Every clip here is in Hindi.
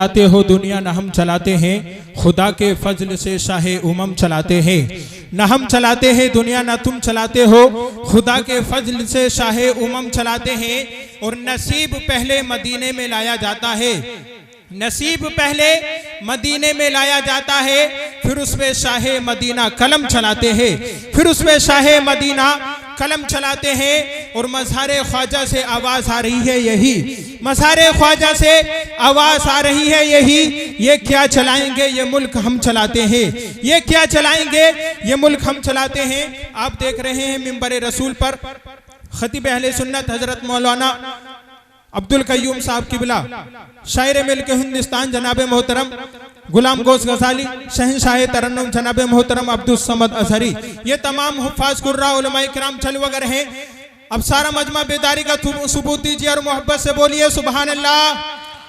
चलाते हो दुनिया न हम चलाते हैं, खुदा के फजल से शाहे उमम चलाते हैं। न हम चलाते हैं दुनिया न तुम चलाते हो, खुदा के फजल से शाहे उमम चलाते हैं। और नसीब पहले मदीने में लाया जाता है, नसीब पहले मदीने में लाया जाता है, फिर उसमें शाहे मदीना कलम चलाते हैं, फिर उसमें शाहे मदीना कलम चलाते हैं। और मज़ारे ख्वाजा से आवाज़ आ रही है यही, मज़ारे ख्वाजा से आवाज़ आ रही है यही, ये क्या चलाएंगे ये मुल्क हम चलाते हैं, ये क्या चलाएंगे ये मुल्क हम चलाते हैं। आप देख रहे हैं मिंबर रसूल पर खतीब अहले सुन्नत हजरत मौलाना अब्दुल कय्यूम साहब किबला, शायर मिल्क हिंदुस्तान जनाब मोहतरम गुलाम गोश गजाली, शहंशाह तरन्नुम जनाब मोहतरम अब्दुल समद अजहरी, ये तमाम हुफ़ाज़ कुर्रा उलमा इकराम चल वगर हैं। अब सारा मजमा बेदारी का सबूत दीजिए और मोहब्बत से बोलिए सुभान अल्लाह,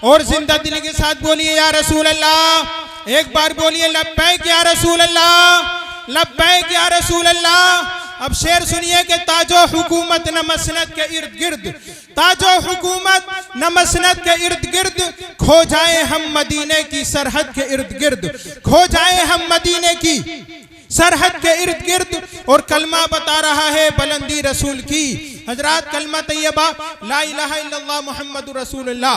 और जिंदा दिल के साथ बोलिए या रसूल अल्लाह। एक बार बोलिए लब्बैक या रसूल अल्लाह, लब्बैक या रसूल अल्लाह। अब शेर सुनिए कि ताजो हुकूमत न मसनद के इर्द गिर्द, ताजो हुकूमत न मसनद के इर्द गिर्द, खो जाए हम मदीने की सरहद के इर्द गिर्द, खो जाए हम मदीने की सरहद के इर्द गिर्द। और कलमा बता रहा है बुलंदी रसूल की। हजरात कलमा तैयबा ला इलाहा इल्लल्लाह मुहम्मदुर रसूलुल्लाह,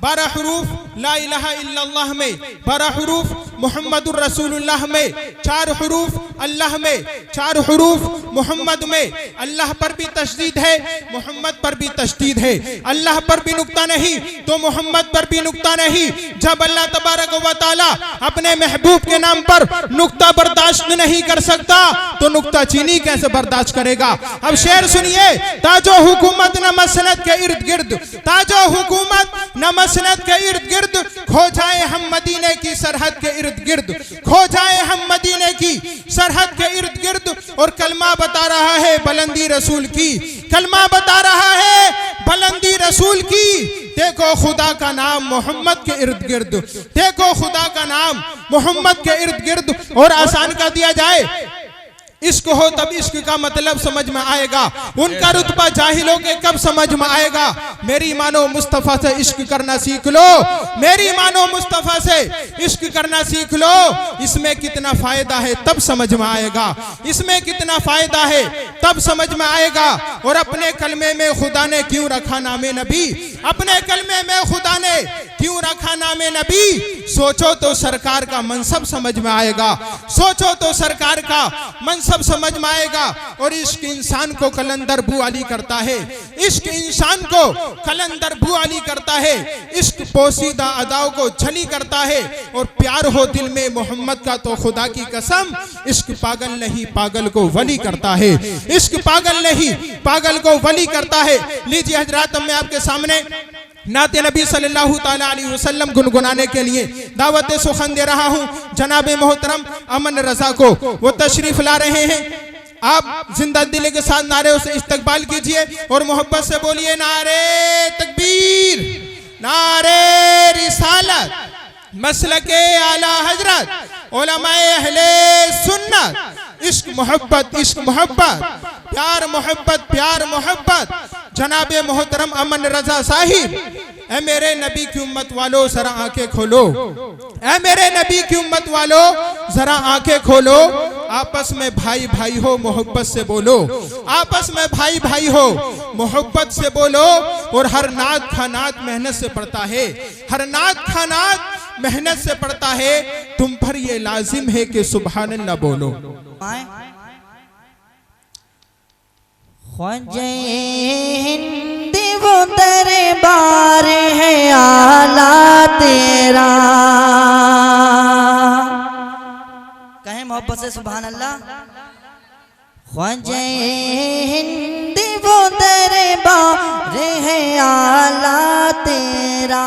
12 हरूफ ला इलाहा इल्लल्लाह में, 12 हरूफ मुहम्मदुर रसूलुल्लाह में, 4 हरूफ अल्लाह में, 4 हरूफ मोहम्मद में। अल्लाह पर भी तशदीद है, मोहम्मद पर भी तशदीद है। अल्लाह पर भी नुक्ता नहीं तो मोहम्मद पर भी नुक्ता नहीं। जब अल्लाह तबारक व तआला अपने महबूब के नाम पर नुक्ता बर्दाश्त नहीं कर सकता तो नुक्ता चीनी कैसे बर्दाश्त करेगा। अब शेर सुनिए, ताजो हुकूमत न मसनद के इर्द गिर्द, ताजो हुकूमत न मसनद के इर्द गिर्द, खो जाए हम मदीने की सरहद के इर्द गिर्द, खो जाए हम मदीने की सरहद के इर्द गिर्द। और कलमा बता रहा है बुलंदी रसूल की, कलमा बता रहा है बुलंदी रसूल की। देखो खुदा का नाम मोहम्मद के इर्द गिर्द, देखो खुदा का नाम मोहम्मद के इर्द गिर्द। और आसान कर दिया जाए, इश्क हो तब इश्क का मतलब समझ में आएगा, उनका रुतबा जाहिलों के कब समझ में आएगा। मेरी मानो मुस्तफ़ा से इश्क करना सीख लो, मेरी मानो मुस्तफ़ा से इश्क करना सीख लो। इसमें कितना फायदा है तब समझ में आएगा, इसमें कितना फायदा है तब समझ में आएगा। और अपने कलमे में खुदा ने क्यों रखा नामे नबी, अपने कलमे में खुदा ने क्यों रखा नामे नबी। सोचो तो सरकार का मनसब समझ में आएगा, सोचो तो सरकार का मनसब समझ में आएगा। और इश्क इंसान को कलंदर बू अली करता है, इश्क इंसान को कलंदर बू अली करता है। इश्क पोसीदा अदाओं को छली करता है। और प्यार हो दिल में मोहम्मद का तो खुदा की कसम, इश्क पागल नहीं पागल को वली करता है, इश्क पागल नहीं पागल को वली करता है। लीजिए हजरात, मैं आपके सामने नाते नबी सल्लल्लाहु ताला अलैहि वसल्लम गुनगुनाने के लिए दावत सुखन दे रहा हूँ जनाब मोहतरम अमन रजा को। वो तशरीफ ला रहे हैं, आप जिंदा दिल के साथ नारे से इस्तकबाल कीजिए और मोहब्बत से बोलिए नारे तकबीर, नारे रिसालत, मसलके आला हजरत, उलमाए अहले सुन्नत। इश्क मोहब्बत, इश्क मोहब्बत, प्यार मोहब्बत, प्यार मोहब्बत। जनाब मोहतरम अमन रजा साहिब, ऐ मेरे नबी की उम्मत वालों जरा आंखें खोलो, ऐ मेरे नबी की उम्मत वालों जरा आंखें खोलो। आपस में भाई भाई हो मोहब्बत से बोलो, आपस में भाई भाई हो मोहब्बत से बोलो। और हर नात खानात मेहनत से पड़ता है, हर नात खानात मेहनत से पड़ता है। तुम पर ये लाजिम है कि सुभान अल्लाह बोलो। ख्वाजा हिंद वो दरबार है आला तेरा, कहें मोहब्बत से सुभान अल्लाह। ख्वाजा हिंद वो दरबार है आला तेरा,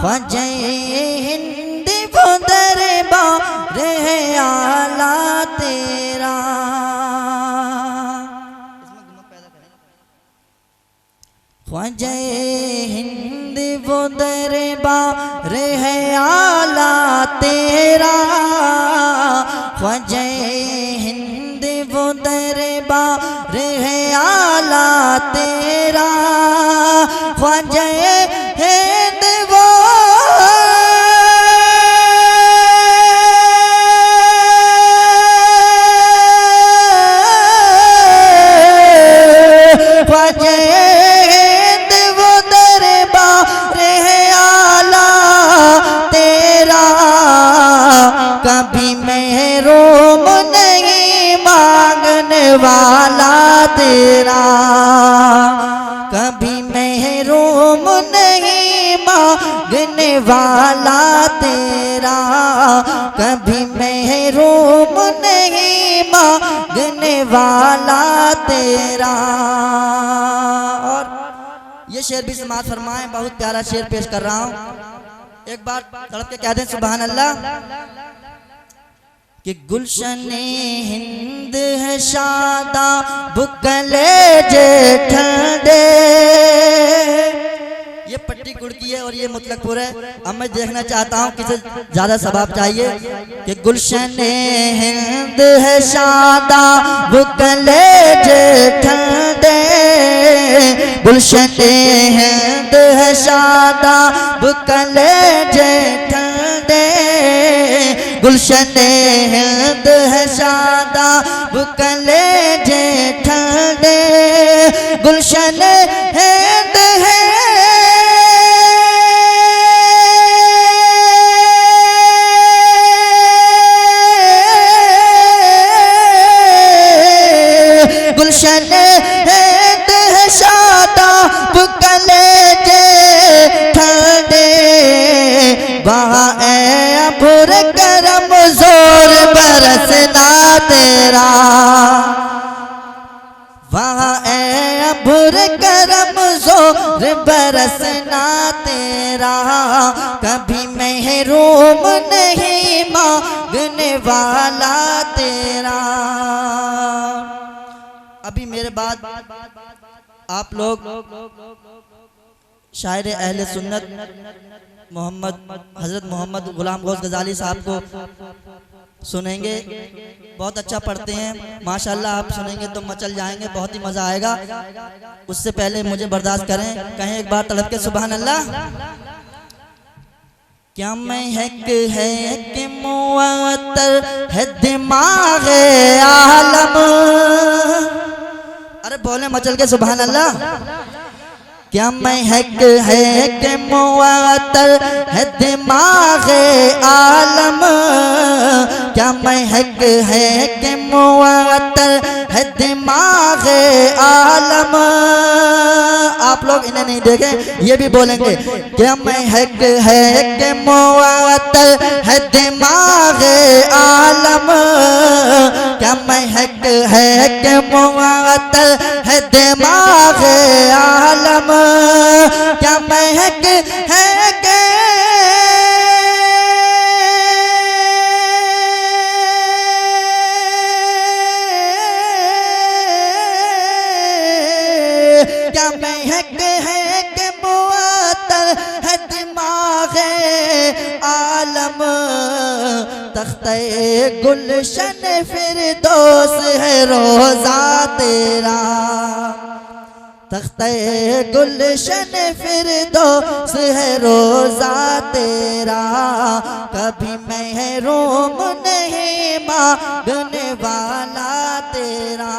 ख्वाजा हिंद वो दरबार है आला तेरा। ख्वाजा हिंद वो दरबार है आला तेरा, ख्वाजा हिंद वो दरबार है आला तेरा, ख्वाजा हिंद वो तेरा, कभी महरूम नहीं मांगने वाला तेरा, कभी महरूम नहीं मांगने वाला तेरा। और ये शेर भी समाअत फरमाएं, बहुत प्यारा शेर पेश कर रहा हूँ। एक बार तड़प के कह दें सुभान अल्लाह। कि गुलशन हिंद है शादा बुकले जे ठंडे। ये पट्टी गुड़ की है और ये मुतलकपुर है। अब मैं देखना चाहता हूँ किसे ज्यादा सवाब चाहिए। कि गुलशन हिंद है शादा बुकले जे ठंडे, गुलशन हिंद है शादा बुकले जे ठंडे, गुलशन हिंद है शादा बुकले जे ठंडे, गुलशन हिंद है गुलशन हिंद है शादा बुकले जे ठंडे, वहाँ अभुर करम जोर बरसना तेरा, वहाँ अभुर करम जोर बरसना तेरा, कभी महरूम नहीं मांगने वाला तेरा। अभी मेरे बाद आप लोग शायर अहले सुन्नत हजरत मोहम्मद गुलाम गौस गजाली साहब को सुनेंगे। बहुत अच्छा पढ़ते हैं माशाल्लाह, आप सुनेंगे तो मचल जाएंगे, बहुत ही मजा आएगा। उससे पहले मुझे बर्दाश्त करें, कहें एक बार तड़प के सुभान अल्लाह। क्या महक है कि मुअत्तर है दिमाग आलम। अरे बोले मचल के सुभान अल्लाह। क्या महक है कि मुअत्तर है दिमाग आलम, क्या महक है कि मुअत्तर है दिमाग आलम। आप लोग इन्हें नहीं देखें, ये भी बोलेंगे। क्या महक है कि मुअत्तर है दिमाग आलम, क्या महक है कि मुअत्तर है दिमाग आलम, क्या महक है कि क्या महक है कि मुअत्तर है दिमाग आलम, तख्ते गुलशन फिरदौस है रोजा तेरा, तख्ते गुलशन फिरदौस है रोजा तेरा, कभी महरूम नहीं मांगने वाला तेरा।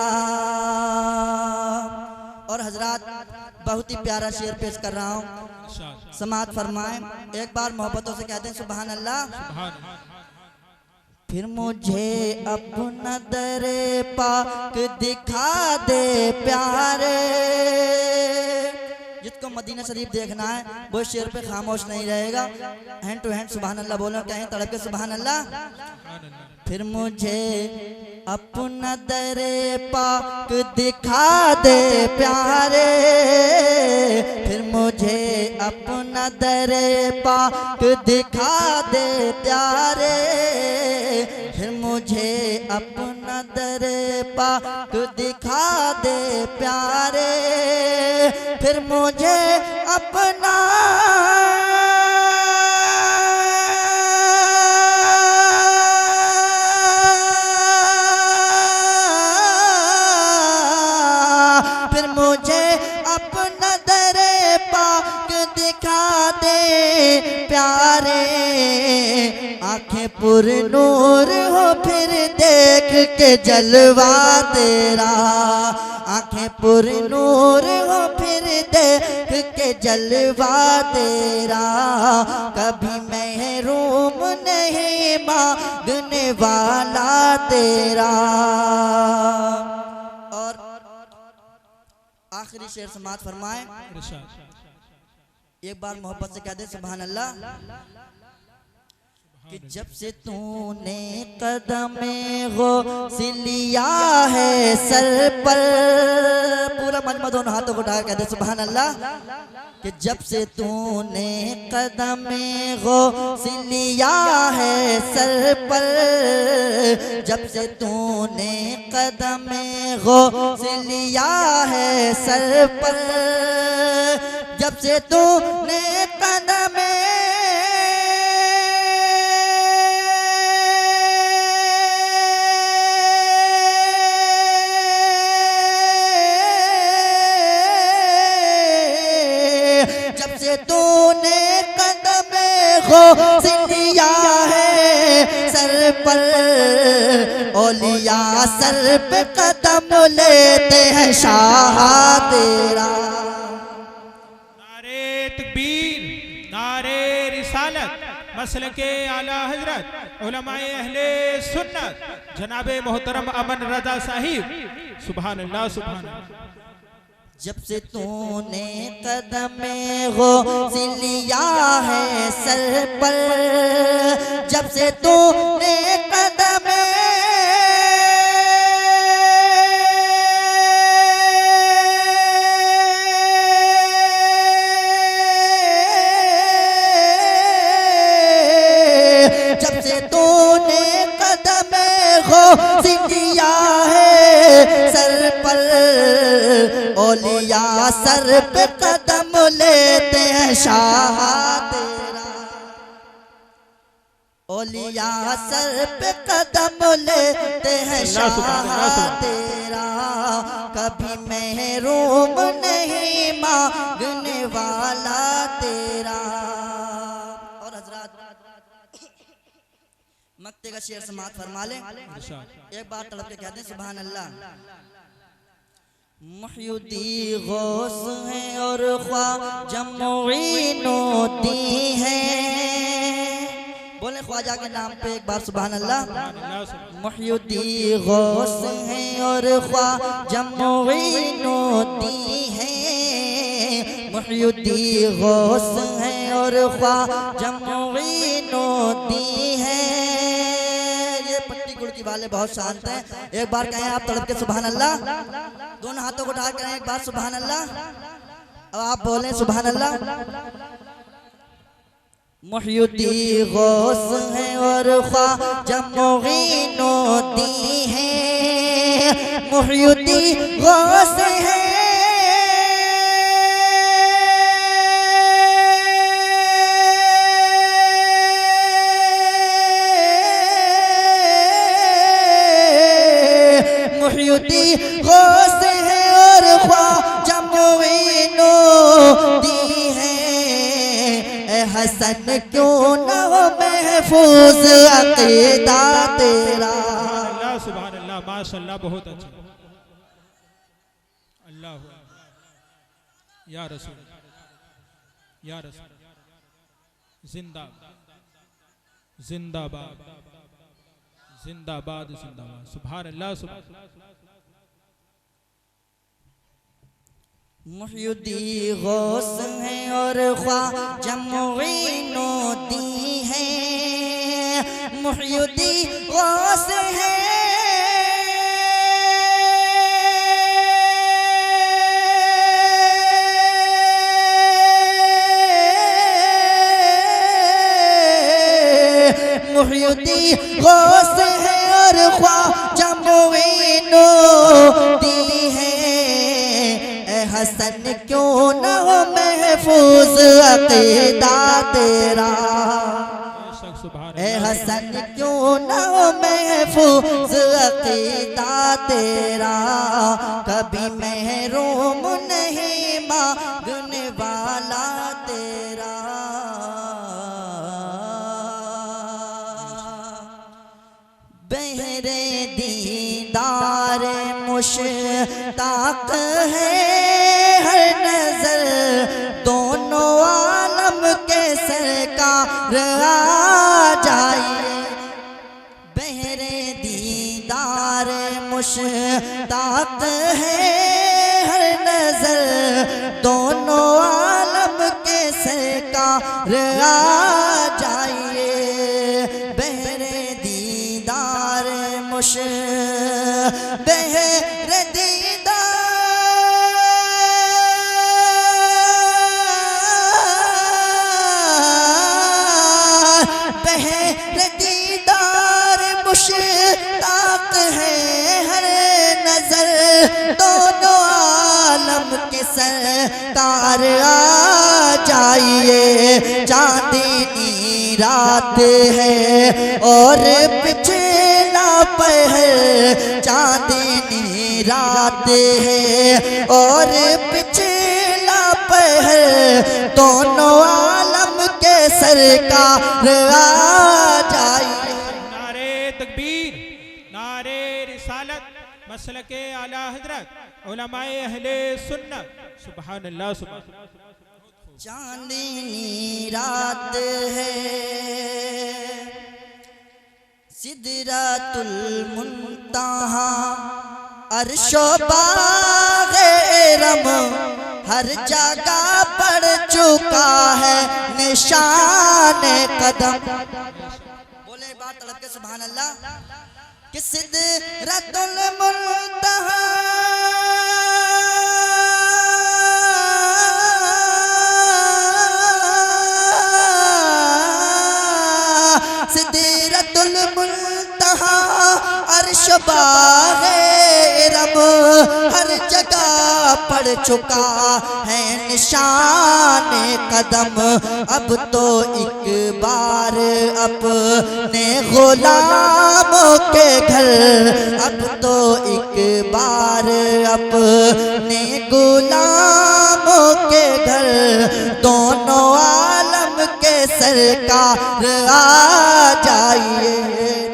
और हजरात बहुत ही प्यारा शेर पेश कर रहा हूँ, समाअत फरमाएं। एक बार मोहब्बतों से कहते हैं सुभान अल्लाह। फिर मुझे अपना दरे पाक दिखा दे प्यारे। जिसको मदीना शरीफ देखना है वो शेर पे खामोश नहीं रहेगा। हैंड टू हैंड सुभान अल्लाह बोलो, कहें तड़प के सुभान अल्लाह। फिर मुझे अपना दरे पाक दिखा दे प्यारे, फिर मुझे अपना दरे पाक दिखा दे प्यारे, फिर मुझे अपना दरे पाक दिखा दे प्यारे, फिर मुझे अपना मुझे अपना दरे पाक दिखा दे प्यारे, आंखें पुरनूर हो फिर देख के जलवा तेरा, आंखें पुरनूर हो फिर देख के जलवा तेरा, कभी महरूम नहीं मांगने वाला तेरा। और आखिरी शेर समात फरमाए। एक बार मोहब्बत से कह दे सुभान अल्लाह। कि जब से तूने कदमे गौसिलिया है सर पर, पूरा मजमा दोनों हाथों को उठा कह दे सुभान अल्लाह। कि जब से तूने कदमे गौसिलिया है सर पर, जब से तूने कदमे गौसिलिया है सर पर, जब से तूने कदमे तूने कदमे गौसिलिया है सर पर, औलिया सर पे कदम लेते हैं शाह तेरा। नारे तकबीर, नारे रिसालत, मसलके आला हजरत उलमाए अहले सुन्नत जनाबे मोहतरम अमन रजा साहिब। सुभान अल्लाह सुभान अल्लाह। जब से तूने कदमे गौसिलिया है सर पर, जब से तूने कदमे जब से तूने कदमे गौसिलिया है सर पर, औलिया सर पे कदम लेते हैं शाह तेरा। औलिया सर पे कदम लेते हैं शाह तेरा। कभी महरूम नहीं मांगने वाला तेरा। और हजरात मक्ते का शेर समात फरमा ले। एक बार तड़प के कहते हैं सुभान अल्लाह। मुहय्यिदी गौस है और ख्वाजा मुईनुद्दीन है। बोले ख्वाजा के नाम पे एक बार सुभान अल्लाह। मुहय्यिदी गौस है और ख्वाजा मुईनुद्दीन है। मुहय्यिदी गौस है और ख्वाजा मुईनुद्दीन है। की वाले बहुत शांत हैं। एक बार कहें आप तड़प के सुभान अल्लाह। दोनों हाथों को उठा करें एक बार सुभान अल्लाह। अब आप बोलें सुभान अल्लाह। मुहय्यिदी गौस है और ख्वाजा मुईनुद्दीन है। मुहय्यिदी गौस है मुहय्यिदी गौस है और ख्वाजा मुईनुद्दीन है। हसन क्यों न हो महफूज अकीदा तेरा। अल्लाह सुभान अल्लाह माशाअल्लाह बहुत अच्छा। अल्लाह या रसूल या रसूल जिंदाबाद जिंदाबाद जिंदाबाद जिंदाबाद। सुभान अल्लाह सुभान। मुहय्यिदी गौस है और ख्वाजा मुईनुद्दीन है। मुहय्यिदी गौस है मुहय्यिदी गौस है और ख्वाजा मुईनुद्दीन है। हसन क्यों न हो महफूज अकीदा तेरा। हसन क्यों न हो महफूज अकीदा तेरा। कभी महरूम नहीं मांगने वाला तेरा। बहरे दीदार मुश्ताक है हर नजर। दोनों आलम के सरकार आ जाइए। बहरे दीदार मुश्ताक है हर नजर दोनों आलम के सरकार आ जाइए बहरे दीदार मुश बहरे दीदार बहरे दीदार मुश्ताक है हर नजर दोनों आलम के सरकार आ जाइए चांदनी रात है और पिछला पहर चांदनी रात है और पिछला पहर दोनों आलम के सरकार आ जाइए। नारे तकबीर, नारे रिसालत, मसलके आला हजरत, उलमाए अहले सुन्नत। सुभान अल्लाह, सुभान अल्लाह। चांदनी रात है सिदरतुल मुंतहा अर्शो बाग़े रम हर जगह पड़ चुका है निशान कदम। बोले एक बार तड़प के सुभान अल्लाह कि सिदरतुल मुंतहा सिदरतुल मुंतहा अर्श बाग़े रब हर जगह पड़ चुका है निशान कदम। अब तो एक बार अपने गुलामों के घर अब तो एक बार अपने गुलामों के घर दोनों आलम के सरकार आ जाइए।